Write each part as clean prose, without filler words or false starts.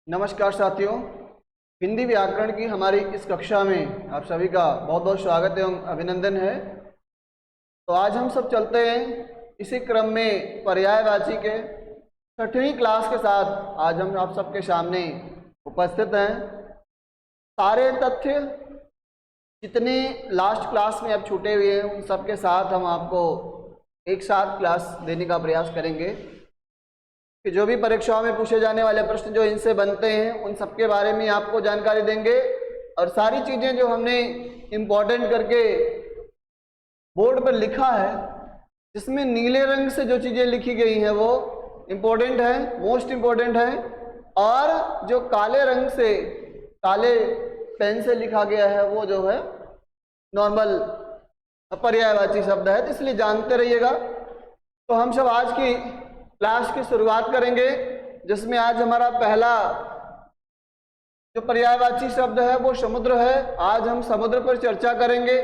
नमस्कार साथियों, हिंदी व्याकरण की हमारी इस कक्षा में आप सभी का बहुत बहुत स्वागत एवं अभिनंदन है। तो आज हम सब चलते हैं इसी क्रम में पर्यायवाची के 6वीं क्लास के साथ। आज हम आप सबके सामने उपस्थित हैं। सारे तथ्य जितने लास्ट क्लास में अब छूटे हुए हैं उन सब के साथ हम आपको एक साथ क्लास देने का प्रयास करेंगे कि जो भी परीक्षाओं में पूछे जाने वाले प्रश्न जो इनसे बनते हैं उन सब के बारे में आपको जानकारी देंगे और सारी चीज़ें जो हमने इम्पोर्टेंट करके बोर्ड पर लिखा है, जिसमें नीले रंग से जो चीज़ें लिखी गई हैं वो इम्पोर्टेंट है, मोस्ट इम्पोर्टेंट है, और जो काले रंग से काले पेन से लिखा गया है वो जो है नॉर्मल पर्यायवाची शब्द है, तो इसलिए जानते रहिएगा। तो हम सब आज की क्लास की शुरुआत करेंगे, जिसमें आज हमारा पहला जो पर्यायवाची शब्द है वो समुद्र है। आज हम समुद्र पर चर्चा करेंगे।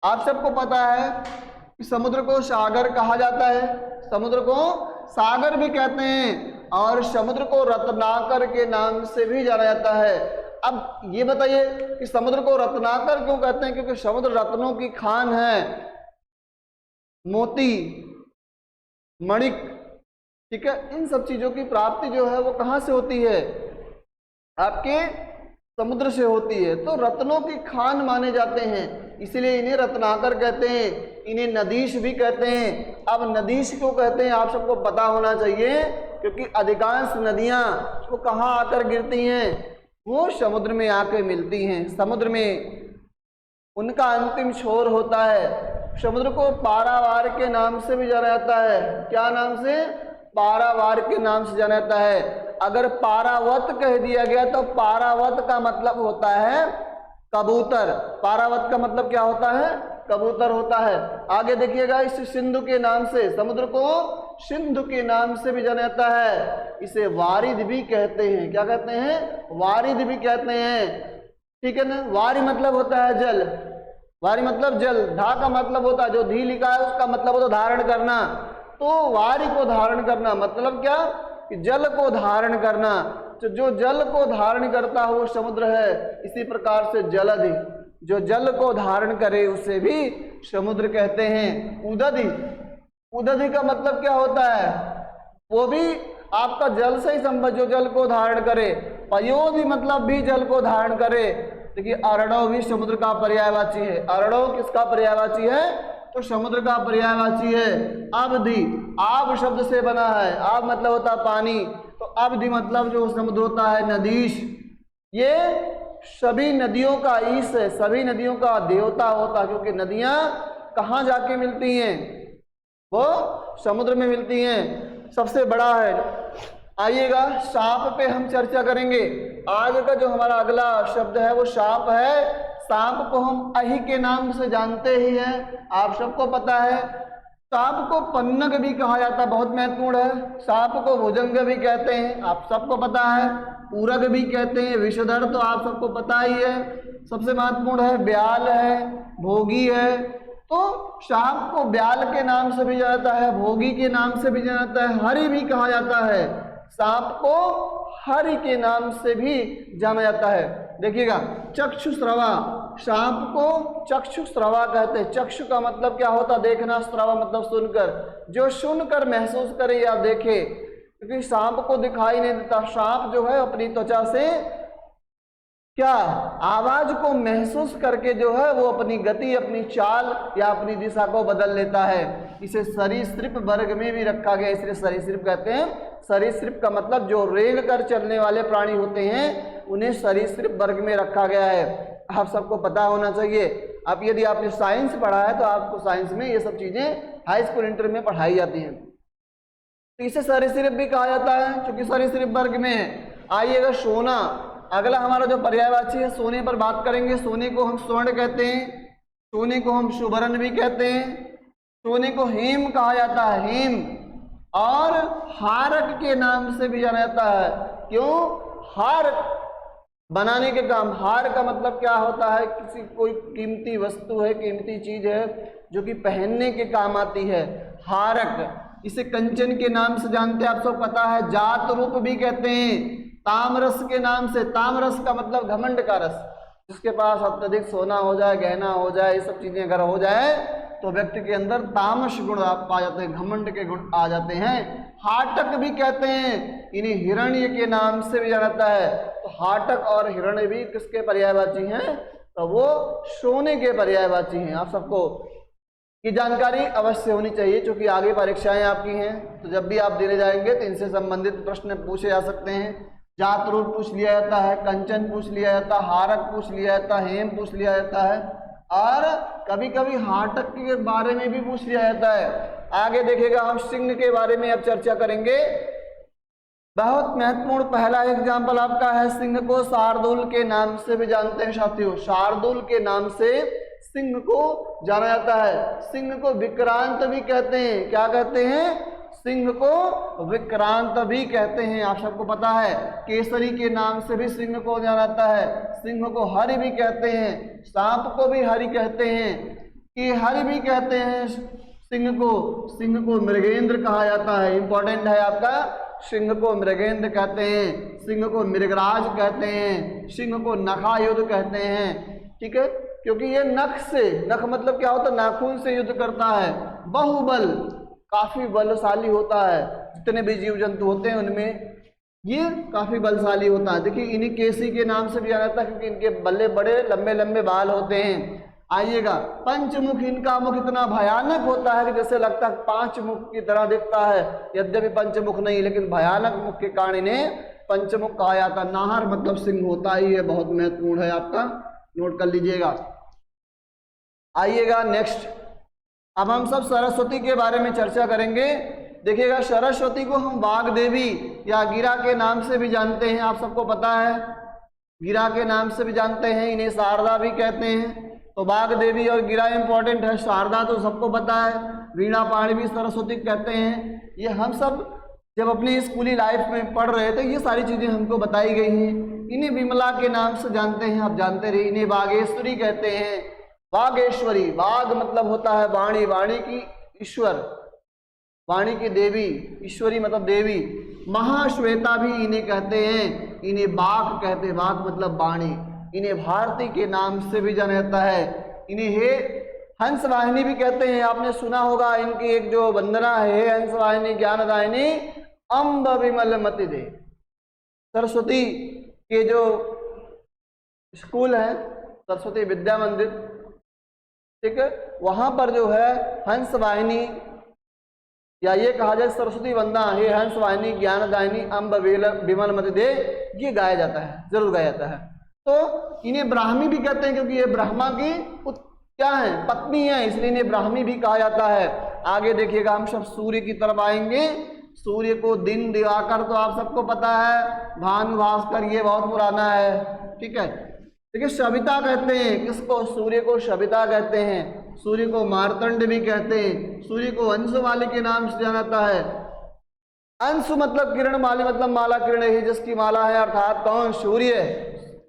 आप सबको पता है कि समुद्र को सागर कहा जाता है, समुद्र को सागर भी कहते हैं और समुद्र को रत्नाकर के नाम से भी जाना जाता है। अब ये बताइए कि समुद्र को रत्नाकर क्यों कहते हैं? क्योंकि समुद्र रत्नों की खान है, मोती, मणिक, ठीक है, इन सब चीजों की प्राप्ति जो है वो कहाँ से होती है? आपके समुद्र से होती है। तो रत्नों की खान माने जाते हैं, इसलिए इन्हें रत्नाकर कहते हैं, इन्हें नदीश भी कहते हैं। अब नदीश क्यों कहते हैं आप सबको पता होना चाहिए, क्योंकि अधिकांश नदियां वो कहाँ आकर गिरती हैं? वो समुद्र में आकर मिलती हैं। समुद्र में उनका अंतिम छोर होता है। समुद्र को पारावार के नाम से भी जाना जाता है। क्या नाम से? पारावार के नाम से जाना जाता है। अगर पारावत कह दिया गया तो पारावत का मतलब होता है कबूतर। पारावत का मतलब क्या होता है? कबूतर होता है। आगे देखिएगा, इस सिंधु के नाम से, समुद्र को सिंधु के नाम से भी जाना जाता है। इसे वारिद भी कहते हैं। क्या कहते हैं? वारिद भी कहते हैं, ठीक है ना। वारी मतलब होता है जल, वारी मतलब जल, धा का मतलब होता है, जो धी लिखा है उसका मतलब होता है धारण करना। तो वारी को धारण करना मतलब क्या? कि जल को धारण करना। तो जो जल को धारण करता है वो समुद्र है। इसी प्रकार से जलधि, जो जल को धारण करे उसे भी समुद्र कहते हैं। उदधि, उदधि का मतलब क्या होता है? वो भी आपका जल से ही संबंध, जो जल को धारण करे। पयोधि मतलब भी जल को धारण करे। देखिए, अरणव भी समुद्र का पर्यायवाची है। अरणव किसका पर्यायवाची है? तो समुद्र का पर्यायवाची है। अवधि, आब शब्द से बना है। आब मतलब होता है पानी, तो अवधि मतलब जो समुद्र होता है नदीश। ये सभी नदियों का ईश है, सभी नदियों का देवता होता है, क्योंकि नदियां कहाँ जाके मिलती हैं? वो समुद्र में मिलती हैं। सबसे बड़ा है। आइएगा, सांप पे हम चर्चा करेंगे। आज का जो हमारा अगला शब्द है वो सांप है। सांप को हम अहि के नाम से जानते ही हैं, आप सबको पता है। सांप को पन्नग भी कहा जाता है, बहुत महत्वपूर्ण है। सांप को भुजंग भी कहते हैं, आप सबको पता है। पूरक भी कहते हैं। विषधर तो आप सबको पता ही है, सबसे महत्वपूर्ण है। ब्याल है, भोगी है। तो सांप को ब्याल के नाम से भी जाना जाता है, भोगी के नाम से भी जाना जाता है, हरि भी कहा जाता है। सांप को हरि के नाम से भी जाना जाता है। देखिएगा, चक्षुश्रवा, सांप को चक्षुश्रवा कहते हैं। चक्षु का मतलब क्या होता है? देखना। श्रवा मतलब सुनकर, जो सुनकर महसूस करे या देखे, क्योंकि सांप को दिखाई नहीं देता। सांप जो है अपनी त्वचा से क्या आवाज को महसूस करके जो है वो अपनी गति, अपनी चाल या अपनी दिशा को बदल लेता है। इसे सरीसृप वर्ग में भी रखा गया, इसलिए सरीसृप कहते हैं। सरीसृप का मतलब जो रेंग कर चलने वाले प्राणी होते हैं उन्हें सरीसृप वर्ग में रखा गया है। आप सबको पता होना चाहिए। अब यदि आपने साइंस पढ़ा है तो आपको साइंस में ये सब चीजें हाई स्कूल इंटर में पढ़ाई जाती हैं। तो इसे सरीसृप भी कहा जाता है, क्योंकि सरीसृप वर्ग में है। आइएगा, सोना, अगला हमारा जो पर्यायवाची है, सोने पर बात करेंगे। सोने को हम स्वर्ण कहते हैं, सोने को हम सुवर्ण भी कहते हैं, सोने को हेम कहा जाता है, हेम, और हारक के नाम से भी जाना जाता है। क्यों? हार बनाने के काम। हार का मतलब क्या होता है? किसी कोई कीमती वस्तु है, कीमती चीज है जो कि पहनने के काम आती है। हारक, इसे कंचन के नाम से जानते हैं, आप सब पता है। जात रूप भी कहते हैं, तामरस के नाम से, तामरस का मतलब घमंड का रस, जिसके पास अत्यधिक सोना हो जाए, गहना हो जाए, ये सब चीजें अगर हो जाए तो व्यक्ति के अंदर तामस गुण पा जाते हैं, घमंड के गुण आ जाते हैं। हाटक भी कहते हैं, इन्हें हिरण्य के नाम से भी जाना जाता है। तो हाटक और हिरण्य भी किसके पर्यायवाची हैं? तो वो सोने के पर्यायवाची हैं। आप सबको ये जानकारी अवश्य होनी चाहिए, क्योंकि आगे परीक्षाएं आपकी हैं, तो जब भी आप देने जाएंगे तो इनसे संबंधित प्रश्न पूछे जा सकते हैं। जात रूप पूछ लिया जाता है, कंचन पूछ लिया जाता है, हारक पूछ लिया जाता है, हेम पूछ लिया जाता है, और कभी कभी हाटक के बारे में भी पूछ लिया जाता है। आगे देखिएगा हम सिंह के बारे में अब चर्चा करेंगे। बहुत महत्वपूर्ण पहला एग्जाम्पल आपका है, सिंह को शार्दूल के नाम से भी जानते हैं साथियों। शार्दूल के नाम से सिंह को जाना जाता है। सिंह को विक्रांत भी कहते हैं। क्या कहते हैं? सिंह को विक्रांत भी कहते हैं। आप सबको पता है केसरी के नाम से भी सिंह को जाना जाता है। सिंह को हरि भी कहते हैं, सांप को भी हरि कहते हैं, कि हरि भी कहते हैं सिंह को। सिंह को मृगेंद्र कहा जाता है। इंपॉर्टेंट है आपका, सिंह को मृगेंद्र कहते हैं, सिंह को मृगराज कहते हैं, सिंह को नखायुध कहते हैं। ठीक है, क्योंकि ये नख से, नख मतलब क्या होता है? नाखून से युद्ध करता है। बाहुबल, काफी बलशाली होता है। जितने भी जीव जंतु होते हैं उनमें ये काफी बलशाली होता है। देखिए इन्हीं केसी के नाम से भी जाना जाता है, क्योंकि इनके बल्ले बड़े लंबे लंबे बाल होते हैं। आइएगा, पंचमुख, इनका मुख इतना भयानक होता है कि जैसे लगता है 5 मुख की तरह दिखता है। यद्यपि पंचमुख नहीं, लेकिन भयानक मुख के कारण इन्हें पंचमुख कहा जाता है। नाहर मतलब सिंह होता ही है, बहुत महत्वपूर्ण है, आपका नोट कर लीजिएगा। आइएगा नेक्स्ट, अब हम सब सरस्वती के बारे में चर्चा करेंगे। देखिएगा, सरस्वती को हम बाग देवी या गिरा के नाम से भी जानते हैं। आप सबको पता है, गिरा के नाम से भी जानते हैं। इन्हें शारदा भी कहते हैं। तो बाग देवी और गिरा इंपॉर्टेंट है। शारदा तो सबको पता है, वीणा पाणी भी सरस्वती कहते हैं। ये हम सब जब अपनी स्कूली लाइफ में पढ़ रहे थे, ये सारी चीजें हमको बताई गई हैं। इन्हें विमला के नाम से जानते हैं, आप जानते रहिए। इन्हें बागेश्वरी कहते हैं। बागेश्वरी, बाग मतलब होता है वाणी, वाणी की ईश्वर, वाणी की देवी, ईश्वरी मतलब देवी। महाश्वेता भी इन्हें कहते हैं। इन्हें बाक कहते हैं, बाक मतलब वाणी। इन्हें भारती के नाम से भी जाना जाता है। इन्हें हंस वाहिनी भी कहते हैं। आपने सुना होगा इनकी एक जो वंदना है, हंस वाहिनी ज्ञानदायिनी अम्ब विमल मति दे। सरस्वती के जो स्कूल है, सरस्वती विद्या मंदिर, ठीक है, वहां पर जो है हंस वाहिनी, या ये कहा जाए सरस्वती वंदना, हे हंस वाहिनी ज्ञानदायिनी अम्ब विमल मति दे, ये गाया जाता है, जरूर गाया जाता है। तो इन्हें ब्राह्मी भी कहते हैं, क्योंकि ये ब्रह्मा की क्या है? पत्नी है, इसलिए इन्हें ब्राह्मी भी कहा जाता है। आगे देखिएगा, हम सब सूर्य की तरफ आएंगे। सूर्य को दिन दिवाकर तो आप सबको पता है, भानु भास्कर ये बहुत पुराना है। ठीक है, देखिए सविता कहते हैं किसको? सूर्य को सविता कहते हैं। सूर्य को मार्तंड भी कहते हैं। सूर्य को अंशुमाली के नाम से जाना जाता है। अंशु मतलब किरण, माली मतलब माला, किरण ही जिसकी माला है, अर्थात कौन? सूर्य।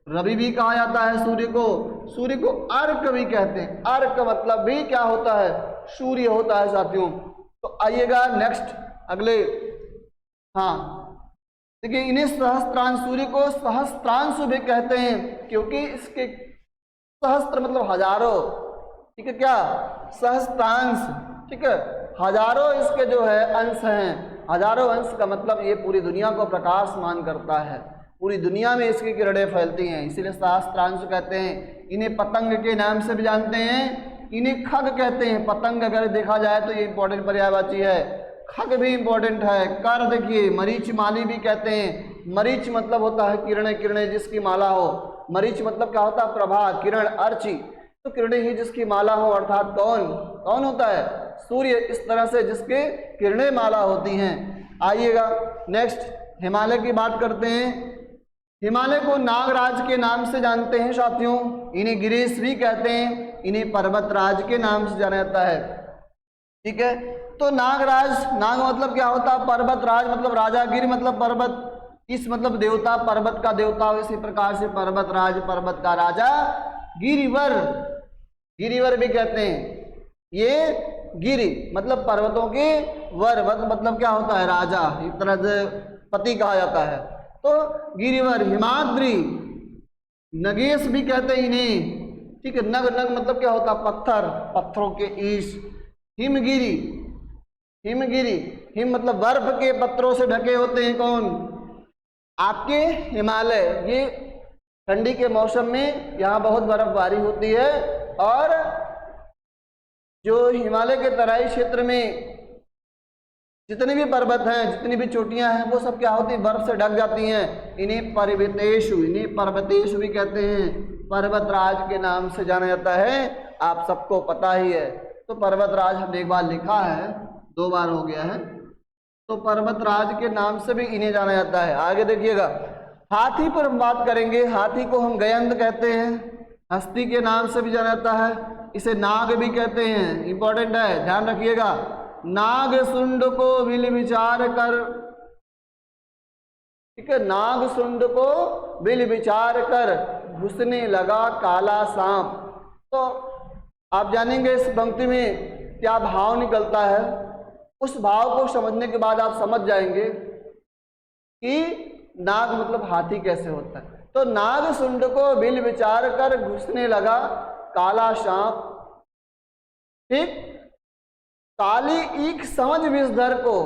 रवि भी कहा जाता है सूर्य को। सूर्य को अर्क भी कहते हैं। अर्क मतलब भी क्या होता है? सूर्य होता है साथियों। तो आइएगा नेक्स्ट, अगले, हाँ देखिए, इन्हें सहस्त्रांश, सूर्य को सहस्त्रांशु भी कहते हैं, क्योंकि इसके सहस्त्र मतलब हजारों, ठीक है, क्या? सहस्त्रांश, ठीक है, हजारों इसके जो है अंश हैं। हजारों अंश का मतलब ये पूरी दुनिया को प्रकाशमान करता है, पूरी दुनिया में इसकी किरणें फैलती हैं, इसीलिए सहस्त्रांश कहते हैं। इन्हें पतंग के नाम से भी जानते हैं। इन्हें खग कहते हैं। पतंग अगर देखा जाए तो ये इंपॉर्टेंट पर्यायवाची है। खग भी इंपॉर्टेंट है। कर देखिए, मरीच माली भी कहते हैं। मरीच मतलब होता है किरणें, किरणें जिसकी माला हो। मरीच मतलब क्या होता है? प्रभा, किरण, अर्ची, तो किरणें ही जिसकी माला हो, अर्थात कौन? कौन होता है? सूर्य। इस तरह से जिसके किरणें माला होती हैं। आइएगा नेक्स्ट, हिमालय की बात करते हैं। हिमालय को नागराज के नाम से जानते हैं साथियों। इन्हें गिरीश भी कहते हैं। इन्हें पर्वतराज के नाम से जाना जाता है। ठीक है, तो नागराज, नाग मतलब क्या होता है? पर्वत, राज मतलब राजा, गिर मतलब पर्वत, इस मतलब देवता, पर्वत का देवता। इसी प्रकार से पर्वतराज, पर्वत का राजा। गिरिवर, गिरिवर भी कहते हैं। ये गिरि मतलब पर्वतों के, वर मतलब क्या होता है? राजा, एक तरह से पति कहा जाता है। तो गिरिवर, हिमाद्री, नगेश भी कहते हैं इन्हें, ठीक है। नग, नग मतलब क्या होता है? पत्थर, पत्थरों के ईश। हिमगिरी, हिमगिरी, हिम मतलब बर्फ के पत्थरों से ढके होते हैं कौन? आपके हिमालय। ये ठंडी के मौसम में यहाँ बहुत बर्फबारी होती है, और जो हिमालय के तराई क्षेत्र में जितने भी पर्वत हैं, जितनी भी चोटियां हैं, वो सब क्या होती है? बर्फ से ढक जाती हैं। इन्हें पर्वतेशु, इन्हें पर्वतेशु भी कहते हैं। पर्वतराज के नाम से जाना जाता है, आप सबको पता ही है। तो पर्वतराज हमने एक बार लिखा है, 2 बार हो गया है। तो पर्वतराज के नाम से भी इन्हें जाना जाता है। आगे देखिएगा, हाथी पर हम बात करेंगे। हाथी को हम गयंद कहते हैं, हस्ती के नाम से भी जाना जाता है। इसे नाग भी कहते हैं, इंपॉर्टेंट है, ध्यान रखिएगा। नाग सुंड को बिल विचार कर, ठीक है, नाग सुंड को बिल विचार कर घुसने लगा काला सांप। तो आप जानेंगे इस पंक्ति में क्या भाव निकलता है। उस भाव को समझने के बाद आप समझ जाएंगे कि नाग मतलब हाथी कैसे होता है। तो नाग सुंड को बिल विचार कर घुसने लगा काला सांप, ठीक। काली ईख समझ विषधर को,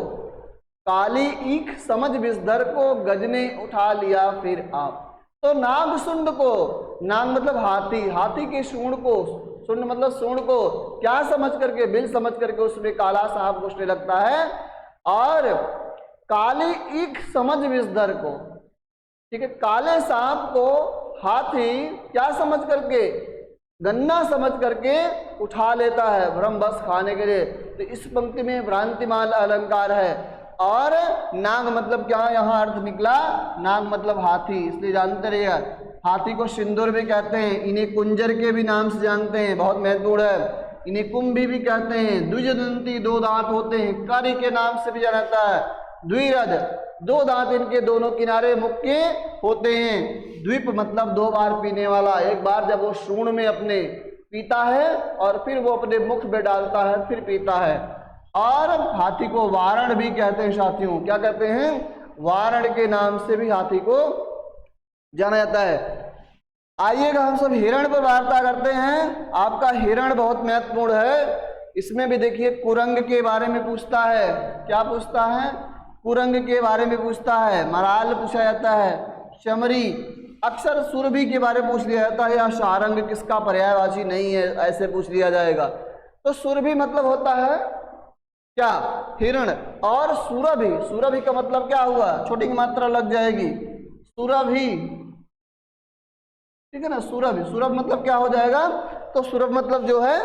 काली ईख समझ विषधर को गजने उठा लिया फिर आप। तो नाग सुंड को, नाग मतलब हाथी, हाथी के सूंड को, सूंड मतलब सूंड को क्या समझ करके? बिल समझ करके उसमें काला सांप घुसने लगता है। और काली ईख समझ विषधर को, ठीक है, काले सांप को हाथी क्या समझ करके? गन्ना समझ करके उठा लेता है भ्रम बस खाने के लिए। तो इस पंक्ति में भ्रांतिमान अलंकार है। और नाग मतलब क्या यहाँ अर्थ निकला? नाग मतलब हाथी, इसलिए जानते रहिएगा। हाथी को सिंदूर भी कहते हैं, इन्हें कुंजर के भी नाम से जानते हैं, बहुत महत्वपूर्ण है। इन्हें कुंभी भी कहते हैं। द्विजदंती, 2 दांत होते हैं। करी के नाम से भी जाना जाता है। द्विरद, 2 दांत इनके दोनों किनारे मुख के होते हैं। द्वीप मतलब 2 बार पीने वाला, एक बार जब वो सूंड में अपने पीता है और फिर वो अपने मुख में डालता है, फिर पीता है। और हाथी को वारण भी कहते हैं साथियों, क्या कहते हैं? वारण के नाम से भी हाथी को जाना जाता है। आइएगा हम सब हिरण पर वार्ता करते हैं। आपका हिरण बहुत महत्वपूर्ण है। इसमें भी देखिए कुरंग के बारे में पूछता है। क्या पूछता है? कुरंग के बारे में पूछता है। मराल पूछा जाता है। शमरी, अक्सर सुरभि के बारे में पूछ लिया जाता है, या सारंग किसका पर्यायवाची नहीं है, ऐसे पूछ लिया जाएगा। तो सुरभि मतलब होता है क्या? हिरण। और सुरभि, सुरभि का मतलब क्या हुआ? छोटी की मात्रा लग जाएगी, सुरभि, ठीक है ना। सुरभि, सुरभ मतलब क्या हो जाएगा? तो सुरभ मतलब जो है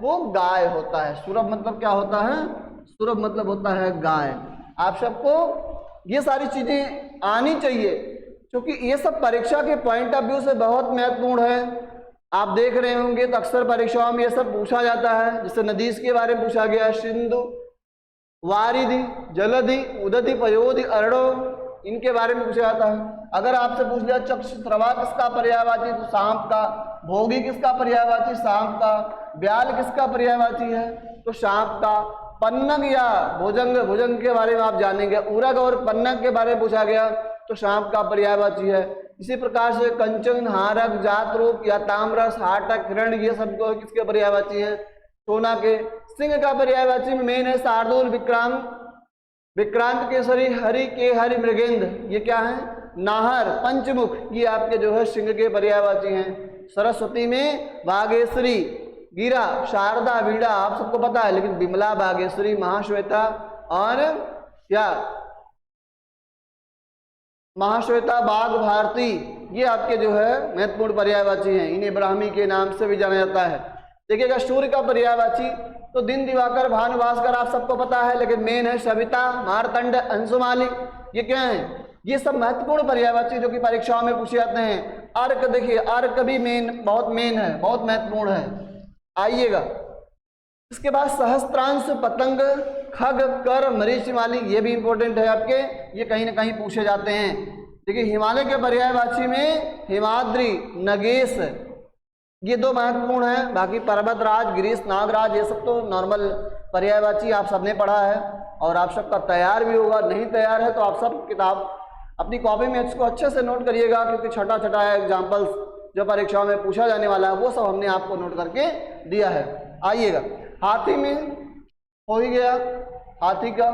वो गाय होता है। सुरभ मतलब क्या होता है? सुरभ मतलब होता है गाय। आप सबको ये सारी चीजें आनी चाहिए, क्योंकि ये सब परीक्षा के पॉइंट ऑफ व्यू से बहुत महत्वपूर्ण है। आप देख रहे होंगे तो अक्सर परीक्षाओं में ये सब पूछा जाता है। जैसे नदीस के बारे में पूछा गया, सिंधु, वारिधि, जलधि, उदधि, पयोधि, अरणो, इनके बारे में पूछा जाता है। अगर आपसे पूछ लिया चक्षुश्रवा किसका पर्यायवाची, तो सांप का। भोगी किसका पर्यायवाची? सांप का। ब्याल किसका पर्यायवाची है? तो सांप का। पन्नग या भुजंग, भुजंग के बारे में आप जानेंगे। उरग और पन्नग के बारे में पूछा गया तो सांप का पर्यायवाची है। इसी प्रकार से कंचन, हारक, जात रूप या ताम्रस, हाटक, हिरण, ये सब किसके पर्यायवाची है? सोना के। सिंह का पर्यायवाची में मेन है शार्दूल, विक्रांत, विक्रांत केसरी, हरि के हरि, मृगेंद्र, ये क्या है? नाहर, पंचमुख, ये आपके जो है सिंह के पर्यायवाची हैं। सरस्वती में बागेश्वरी, गिरा, शारदा, वीणा, आप सबको पता है, लेकिन विमला, बागेश्वरी, महाश्वेता और क्या महाश्वेता, बाघ, भारती, ये आपके जो है महत्वपूर्ण पर्यायवाची हैं। इन्हें ब्राह्मी के नाम से भी जाना जाता है। देखिएगा सूर्य का पर्यायवाची तो दिन, दिवाकर, भानु, भास्कर, आप सबको पता है, लेकिन मेन है सविता, मारतंड, अंशुमाली, ये क्या है? ये सब महत्वपूर्ण पर्यायवाची जो कि परीक्षाओं में पूछे जाते हैं। अर्क, देखिए अर्क भी मेन, बहुत मेन है, बहुत महत्वपूर्ण है। आइएगा इसके बाद सहस्त्रांश, पतंग, खग, कर, मरीचिमाली, ये भी इंपॉर्टेंट है आपके, ये कहीं ना कहीं पूछे जाते हैं। देखिए हिमालय के पर्यायवाची में हिमाद्री, नगेश, ये 2 महत्वपूर्ण हैं। बाकी पर्वतराज, गिरीश, नागराज, ये सब तो नॉर्मल पर्यायवाची आप सबने पढ़ा है और आप सबका तैयार भी होगा। नहीं तैयार है तो आप सब किताब अपनी कॉपी में इसको अच्छे से नोट करिएगा, क्योंकि छठा छठा एग्जाम्पल्स जो परीक्षाओं में पूछा जाने वाला है वो सब हमने आपको नोट करके दिया है। आइएगा, हाथी में हो ही गया, हाथी का।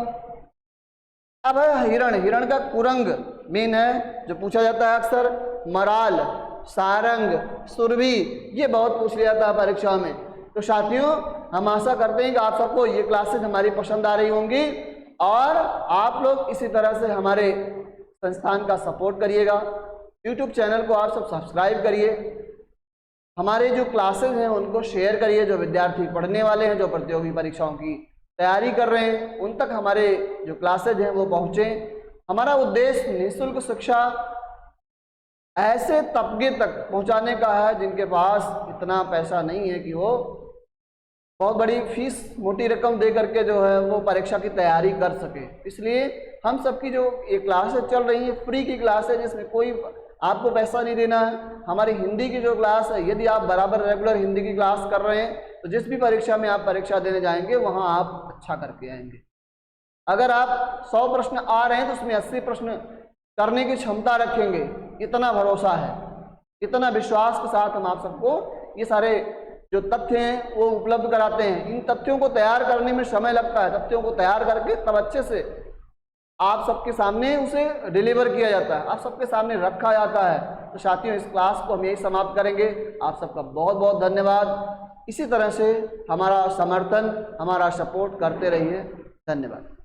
अब है हिरण। हिरण का कुरंग मेन है जो पूछा जाता है अक्सर। मराल, सारंग, सुरभि, ये बहुत पूछ लिया जाता है परीक्षा में। तो साथियों, हम आशा करते हैं कि आप सबको ये क्लासेज हमारी पसंद आ रही होंगी और आप लोग इसी तरह से हमारे संस्थान का सपोर्ट करिएगा। यूट्यूब चैनल को आप सब सब्सक्राइब करिए, हमारे जो क्लासेज हैं उनको शेयर करिए, जो विद्यार्थी पढ़ने वाले हैं, जो प्रतियोगी परीक्षाओं की तैयारी कर रहे हैं, उन तक हमारे जो क्लासेज हैं वो पहुँचें। हमारा उद्देश्य निःशुल्क शिक्षा ऐसे तबके तक पहुंचाने का है जिनके पास इतना पैसा नहीं है कि वो बहुत बड़ी फीस, मोटी रकम दे करके जो है वो परीक्षा की तैयारी कर सके। इसलिए हम सबकी जो ये क्लासेज चल रही है फ्री की क्लास है, जिसमें कोई आपको पैसा नहीं देना है। हमारी हिंदी की जो क्लास है, यदि आप बराबर रेगुलर हिंदी की क्लास कर रहे हैं तो जिस भी परीक्षा में आप परीक्षा देने जाएंगे वहाँ आप अच्छा करके आएंगे। अगर आप 100 प्रश्न आ रहे हैं तो उसमें 80 प्रश्न करने की क्षमता रखेंगे, इतना भरोसा है, इतना विश्वास के साथ हम आप सबको ये सारे जो तथ्य हैं वो उपलब्ध कराते हैं। इन तथ्यों को तैयार करने में समय लगता है, तथ्यों को तैयार करके तब अच्छे से आप सबके सामने उसे डिलीवर किया जाता है, आप सबके सामने रखा जाता है। तो साथियों, इस क्लास को हम यही समाप्त करेंगे। आप सबका बहुत बहुत धन्यवाद। इसी तरह से हमारा समर्थन, हमारा सपोर्ट करते रहिए। धन्यवाद।